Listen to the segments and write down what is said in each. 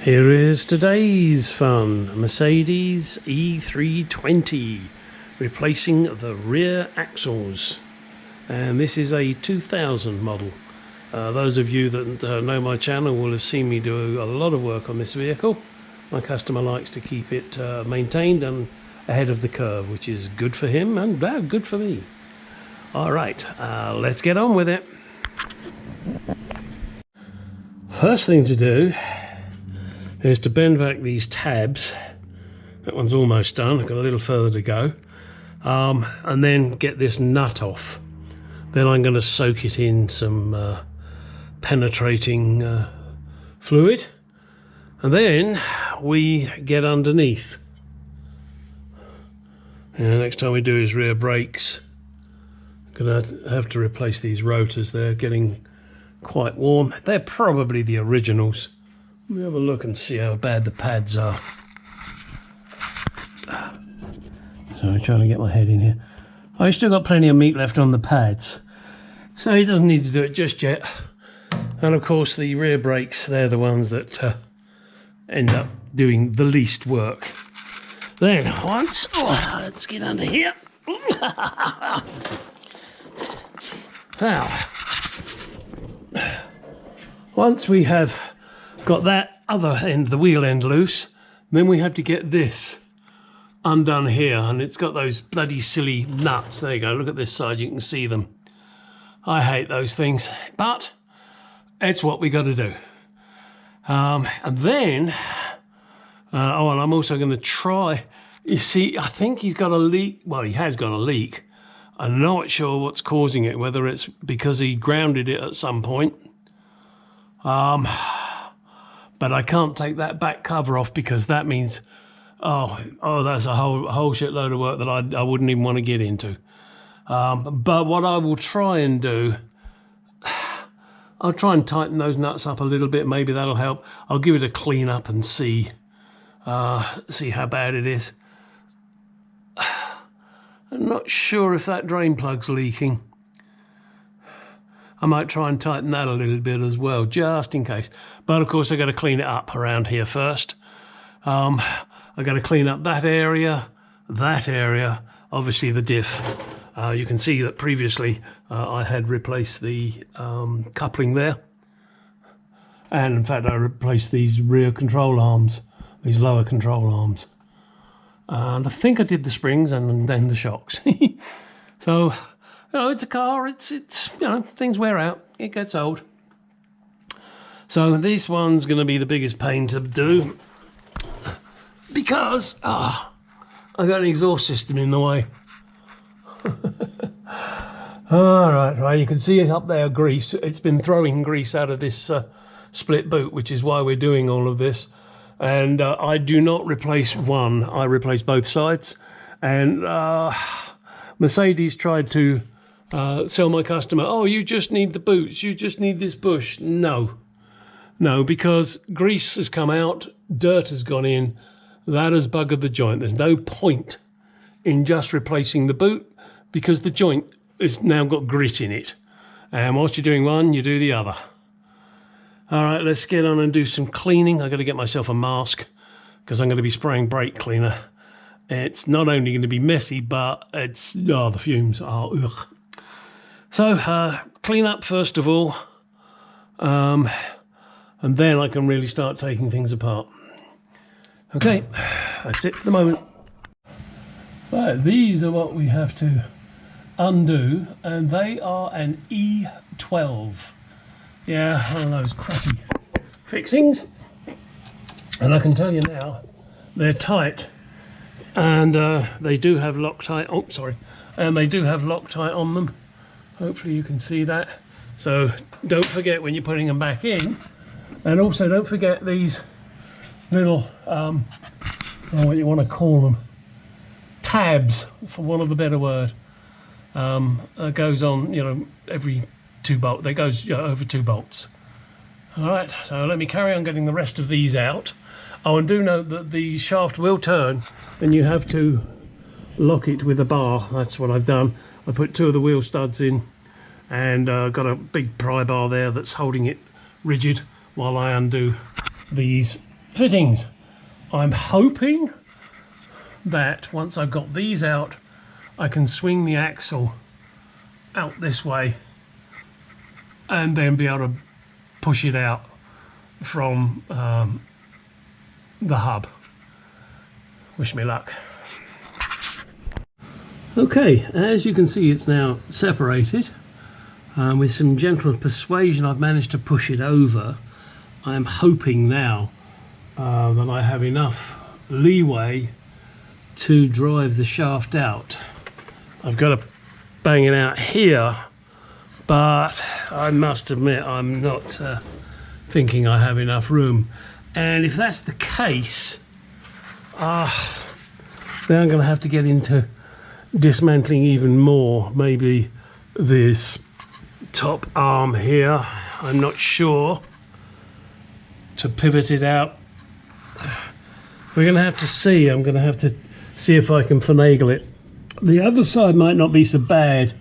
Here is today's fun. Mercedes E320 replacing the rear axles, and this is a 2000 model. Those of you that know my channel will have seen me do a lot of work on this vehicle. My customer likes to keep it maintained and ahead of the curve, which is good for him and good for me. Alright, let's get on with it. First thing to do is to bend back these tabs. That one's almost done, I've got a little further to go. And then get this nut off. Then I'm going to soak it in some penetrating fluid, and then we get underneath. And next time we do his rear brakes, I'm going to have to replace these rotors. They're getting quite worn. They're probably the originals. Let me have a look and see how bad the pads are. So I'm trying to get my head in here. I've still got plenty of meat left on the pads, so he doesn't need to do it just yet. And of course the rear brakes, they're the ones that end up doing the least work. Then once, let's get under here. Now, once we have got that other end, the wheel end, loose, then we have to get this undone here, and it's got those bloody silly nuts. There you go, look at this side, you can see them. I hate those things, but it's what we got to do. And then and I'm also going to try, you see, I think he's got a leak. Well, he has got a leak. I'm not sure what's causing it, whether it's because he grounded it at some point. But I can't take that back cover off, because that means, oh, that's a whole shitload of work that I wouldn't even want to get into. But what I will try and do, I'll try and tighten those nuts up a little bit. Maybe that'll help. I'll give it a clean up and see how bad it is. I'm not sure if that drain plug's leaking. I might try and tighten that a little bit as well, just in case. But of course, I've got to clean it up around here first. I've got to clean up that area, obviously the diff. You can see that previously I had replaced the coupling there. And in fact, I replaced these rear control arms, these lower control arms. And I think I did the springs and then the shocks. So, you know, it's a car, it's you know, things wear out, it gets old. So this one's going to be the biggest pain to do, because I've got an exhaust system in the way. Alright, right, you can see up there grease. It's been throwing grease out of this split boot, which is why we're doing all of this. And I do not replace one, I replace both sides. And Mercedes tried to sell my customer, oh, you just need the boots, you just need this bush. No, because grease has come out, dirt has gone in, that has buggered the joint. There's no point in just replacing the boot, because the joint has now got grit in it. And whilst you're doing one, you do the other. All right, let's get on and do some cleaning. I've got to get myself a mask, because I'm going to be spraying brake cleaner. It's not only going to be messy, but it's, the fumes are, ugh. So, clean up first of all, and then I can really start taking things apart. Okay, that's it for the moment. Right, these are what we have to undo, and they are an E12. Yeah, one of those crappy fixings. And I can tell you now, they're tight, and they do have Loctite. Oh, sorry, and they do have Loctite on them. Hopefully you can see that. So don't forget when you're putting them back in, and also don't forget these little, I don't know what you want to call them, tabs, for want of a better word. Goes on, you know, every 2 bolts. They goes over 2 bolts. All right, so let me carry on getting the rest of these out. Oh, and do note that the shaft will turn, and you have to lock it with a bar. That's what I've done. I put 2 of the wheel studs in, and got a big pry bar there that's holding it rigid while I undo these fittings. I'm hoping that once I've got these out, I can swing the axle out this way and then be able to push it out from the hub. Wish me luck. Okay, as you can see, it's now separated. With some gentle persuasion, I've managed to push it over. I'm hoping now that I have enough leeway to drive the shaft out. I've got to bang it out here, but I must admit I'm not thinking I have enough room. And if that's the case, then I'm going to have to get into dismantling even more. Maybe this top arm here, I'm not sure, to pivot it out. We're going to have to see. I'm going to have to see if I can finagle it. The other side might not be so bad.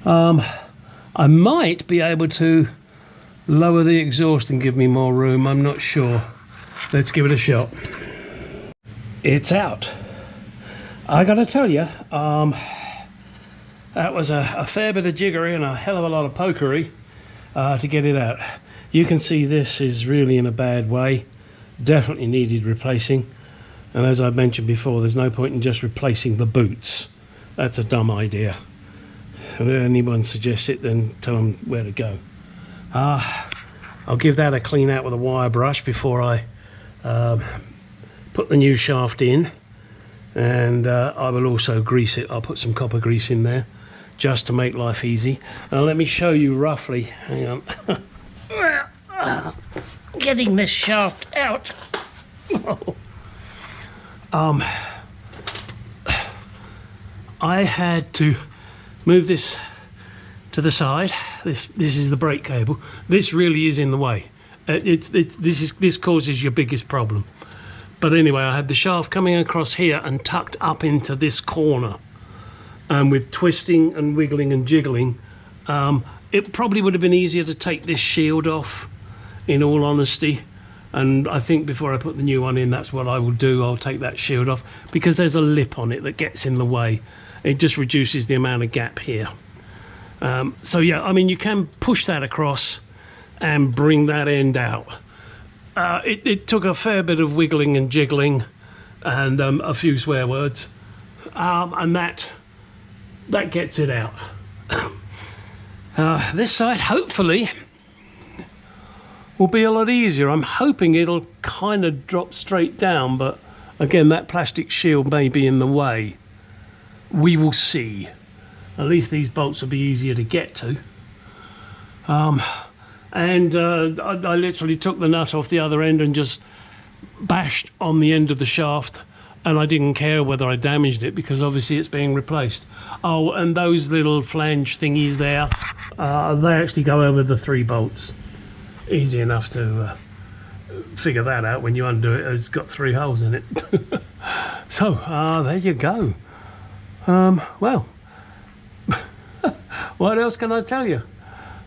I might be able to lower the exhaust and give me more room. I'm not sure. Let's give it a shot. It's out. I gotta tell you, that was a fair bit of jiggery and a hell of a lot of pokery to get it out. You can see this is really in a bad way. Definitely needed replacing. And as I mentioned before, there's no point in just replacing the boots. That's a dumb idea. If anyone suggests it, then tell them where to go. I'll give that a clean out with a wire brush before I put the new shaft in. And I will also grease it. I'll put some copper grease in there just to make life easy. Now let me show you roughly. Hang on. Getting this shaft out. I had to move this to the side. This is the brake cable. This really is in the way. This causes your biggest problem. But anyway, I had the shaft coming across here and tucked up into this corner. And with twisting and wiggling and jiggling, it probably would have been easier to take this shield off, in all honesty. And I think before I put the new one in, that's what I will do. I'll take that shield off because there's a lip on it that gets in the way. It just reduces the amount of gap here. So yeah, I mean, you can push that across and bring that end out. It took a fair bit of wiggling and jiggling and a few swear words, and that gets it out. This side hopefully will be a lot easier. I'm hoping it'll kind of drop straight down, but again, that plastic shield may be in the way. We will see. At least these bolts will be easier to get to. I literally took the nut off the other end and just bashed on the end of the shaft, and I didn't care whether I damaged it because obviously it's being replaced. Oh, and those little flange thingies there, they actually go over the 3 bolts. Easy enough to figure that out when you undo it. It's got 3 holes in it. So there you go. Well, what else can I tell you?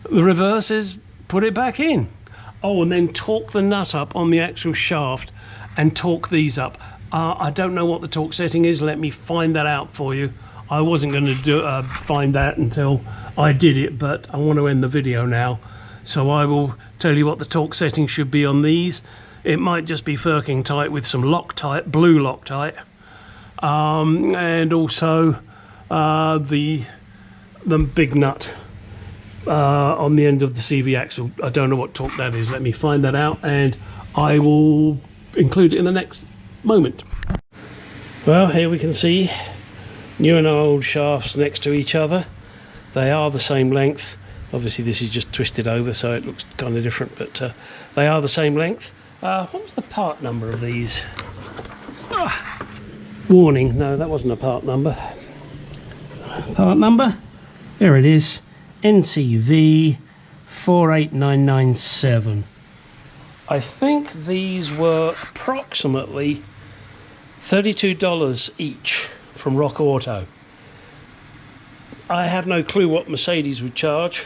The reverse is put it back in. Oh, and then torque the nut up on the actual shaft and torque these up. I don't know what the torque setting is. Let me find that out for you. I wasn't going to find that until I did it, but I want to end the video now. So I will tell you what the torque setting should be on these. It might just be Firking tight with some Loctite, blue Loctite. And also the big nut on the end of the CV axle. I don't know what torque that is. Let me find that out and I will include it in the next moment. Well, here we can see new and old shafts next to each other. They are the same length. Obviously this is just twisted over so it looks kind of different, but they are the same length. What was the part number of these? Warning, no, that wasn't a part number. Part number, there it is, NCV 48997. I think these were approximately $32 each from Rock Auto. I have no clue what Mercedes would charge.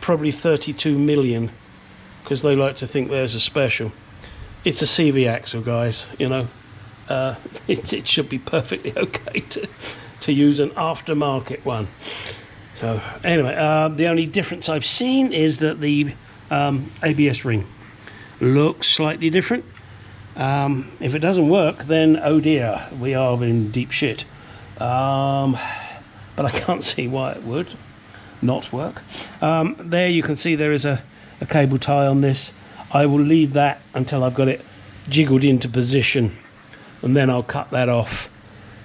Probably 32 million, because they like to think there's a special. it's a CV axle, guys. You know, it should be perfectly okay to use an aftermarket one. So anyway, the only difference I've seen is that the ABS ring looks slightly different. If it doesn't work, then oh dear, we are in deep shit. But I can't see why it would not work. There you can see there is a cable tie on this. I will leave that until I've got it jiggled into position, and then I'll cut that off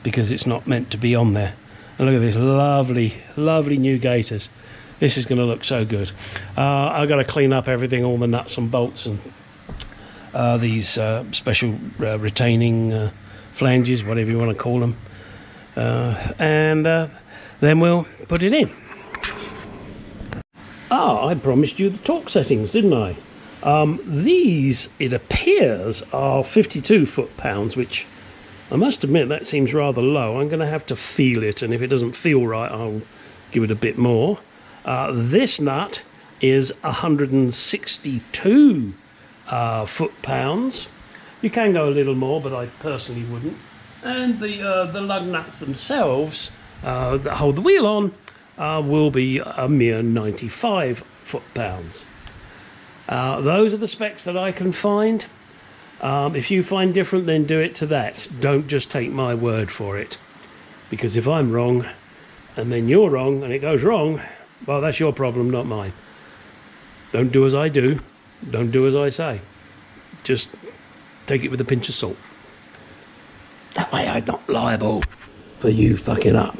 because it's not meant to be on there. And look at this lovely, lovely new gaiters. This is going to look so good. I've got to clean up everything, all the nuts and bolts and these special retaining flanges, whatever you want to call them. And then we'll put it in. I promised you the torque settings, didn't I? These, it appears, are 52 foot-pounds, which I must admit that seems rather low. I'm going to have to feel it, and if it doesn't feel right, I'll give it a bit more. This nut is 162 foot-pounds. You can go a little more, but I personally wouldn't. And the lug nuts themselves that hold the wheel on will be a mere 95 foot-pounds. Those are the specs that I can find. If you find different, then do it to that. Don't just take my word for it, because if I'm wrong and then you're wrong and it goes wrong, well, that's your problem, not mine. Don't do as I do, don't do as I say. Just take it with a pinch of salt. That way I'm not liable for you fucking up.